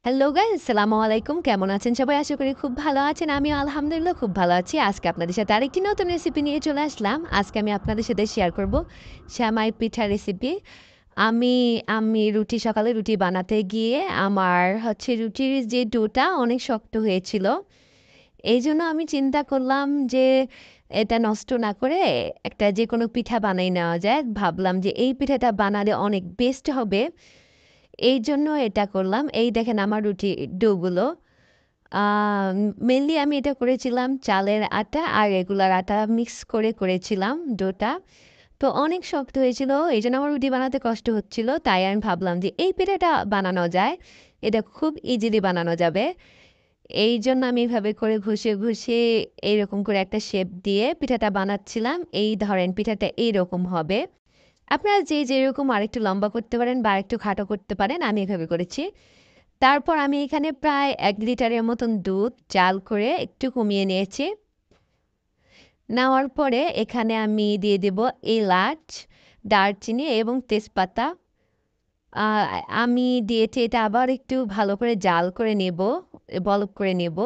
Hello guys, আসসালামু আলাইকুম। কেমন আছেন সবাই? আশা করি খুব ভালো আছেন। আমিও আলহামদুলিল্লাহ খুব ভালো আছি। আজকে আপনাদের সাথে আরেকটি নতুন রেসিপি নিয়ে চলে আসলাম। আজকে আমি আপনাদের সাথে শেয়ার করব সেমাই পিঠা রেসিপি। আমি আমি সকালে রুটি বানাতে গিয়ে আমার রুটির যে ডোটা অনেক শক্ত হয়েছিল। এইজন্য আমি চিন্তা করলাম যে এটা নষ্ট না করে একটা যেকোনো পিঠা বানিয়ে নেওয়া যায়। ভাবলাম যে এই পিঠাটা বানালে অনেক বেস্ট হবে। এইজন্য এটা করলাম। এই দেখেন আমার ডোগুলো। আ মেইনলি আমি এটা করেছিলাম চালের আটা আর রেগুলার আটা মিক্স করে করেছিলাম ডোটা। তো অনেক শক্ত হয়েছিল। এইজন্য আমার রুটি বানাতে কষ্ট হচ্ছিল। তাই আমি ভাবলাম যে এই পিঠাটা বানানো যায়। এটা খুব ইজিলি বানানো যাবে। এইজন্য আমি এভাবে করে ঘষে এইরকম করে একটা শেপ দিয়ে পিঠাটা বানাচ্ছিলাম। এই ধরেন পিঠাটা এইরকম হবে। আপনারা যে যেরকম আরেকটু লম্বা করতে পারেন বা আরেকটু খাটো করতে পারেন। আমি এভাবে করেছি। তারপর আমি এখানে প্রায় ১ লিটারের মতন দুধ জাল করে একটু কমিয়ে নিয়েছি। নেওয়ার পরে এখানে আমি দিয়ে দেব এলাচ, দারচিনি এবং তেজপাতা। আ আমি দিয়েছি এটা আবার একটু ভালো করে জাল করে নেব, বলক করে নেব।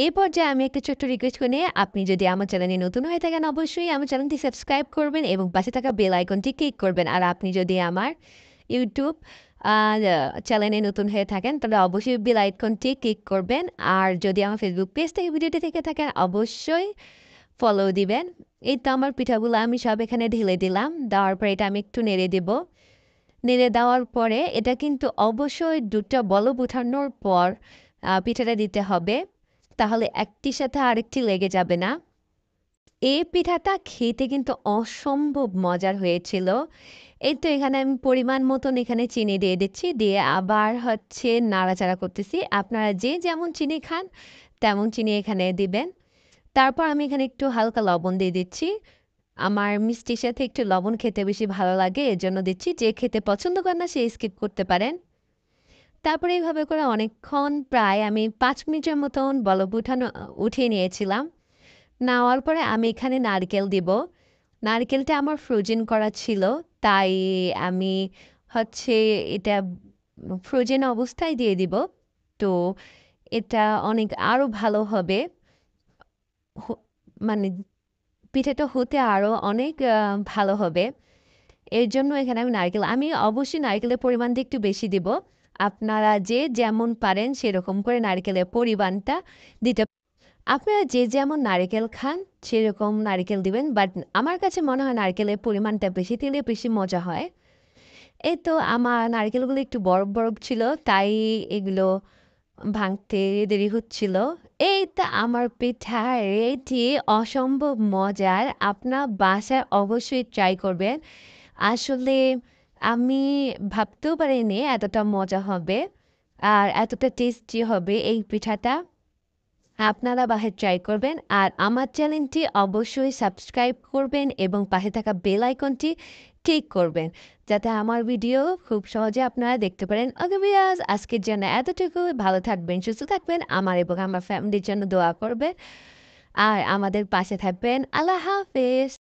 এই পর্যায়ে আমি একটা ছোট্ট রিকোয়েস্ট করে নিয়ে আপনি যদি আমার চ্যানেলে নতুন হয়ে থাকেন অবশ্যই আমার চ্যানেলটি সাবস্ক্রাইব করবেন এবং পাশে থাকা বেল আইকনটি ক্লিক করবেন। আর আপনি যদি আমার ইউটিউব আ চ্যানেলে নতুন হয়ে থাকেন তাহলে অবশ্যই বেল আইকনটি ক্লিক করবেন। আর যদি আমার ফেসবুক পেজ থেকে ভিডিওটি দেখে থাকেন অবশ্যই ফলো দিবেন। এই তো আমার পিঠাগুলো আমি সব এখানে ঢেলে দিলাম। দেওয়ার পরে এটা আমি একটু নেড়ে দেব। নেড়ে দেওয়ার পরে এটা কিন্তু অবশ্যই দুধটা বলক উঠানোর পর পিঠাটা দিতে হবে। তাহলে একটির সাথে আরেকটি লেগে যাবে না। এই পিঠাটা খেতে কিন্তু অসম্ভব মজার হয়েছিল। এই তো এখানে আমি পরিমাণ মতন এখানে চিনি দিয়ে দিচ্ছি। দিয়ে আবার নাড়াচাড়া করতেছি। আপনারা যে যেমন চিনি খান তেমন চিনি এখানে দিবেন। তারপর আমি এখানে একটু হালকা লবণ দিয়ে দিচ্ছি। আমার মিষ্টির সাথে একটু লবণ খেতে বেশি ভালো লাগে এজন্য দিচ্ছি। যে খেতে পছন্দ করে না সে স্কিপ করতে পারেন। তারপরে এইভাবে করে অনেকক্ষণ প্রায় আমি ৫ মিনিটের মতন বলক উঠিয়ে নিয়েছিলাম। নেওয়ার পরে আমি এখানে নারকেল দিব। নারকেলটা আমার ফ্রোজেন করা ছিল। তাই আমি হচ্ছে এটা ফ্রোজেন অবস্থায় দিয়ে দিব। তো এটা অনেক আরো ভালো হবে। হ মানে পিঠাটা হতে আরো অনেক ভালো হবে। এর জন্য এখানে আমি অবশ্যই নারকেলের পরিমাণটা একটু বেশি দিব। আপনারা যে যেমন পারেন সেরকম করে নারকেলের পরিমাণটা দিতে আপনারা যে যেমন নারিকেল খান সেরকম নারিকেল দিবেন। বাট আমার কাছে মনে হয় নারকেলের পরিমাণটা বেশি দিলে বেশি মজা হয়। এই তো আমার নারকেলগুলো একটু বরফ ছিল তাই এগুলো ভাঙতে দেরি হচ্ছিল। এই তো আমার পিঠা রেডি অসম্ভব মজার। আপনার বাসায় অবশ্যই ট্রাই করবেন। আসলে আমি ভাবতেও পারিনি এতটা মজা হবে আর এতটা টেস্টি হবে এই পিঠাটা। আপনারা বাসায় ট্রাই করবেন। আর আমার চ্যানেলটি অবশ্যই সাবস্ক্রাইব করবেন এবং পাশে থাকা বেল আইকনটি ক্লিক করবেন। যাতে আমার ভিডিও খুব সহজে আপনারা দেখতে পারেন। ওকে ভিউয়ার্স, আজকের জন্য এতটুকু। ভালো থাকবেন, সুস্থ থাকবেন। আমার এবং আমার ফ্যামিলির জন্য দোয়া করবেন। আর আমাদের পাশে থাকবেন। আল্লাহ হাফেজ।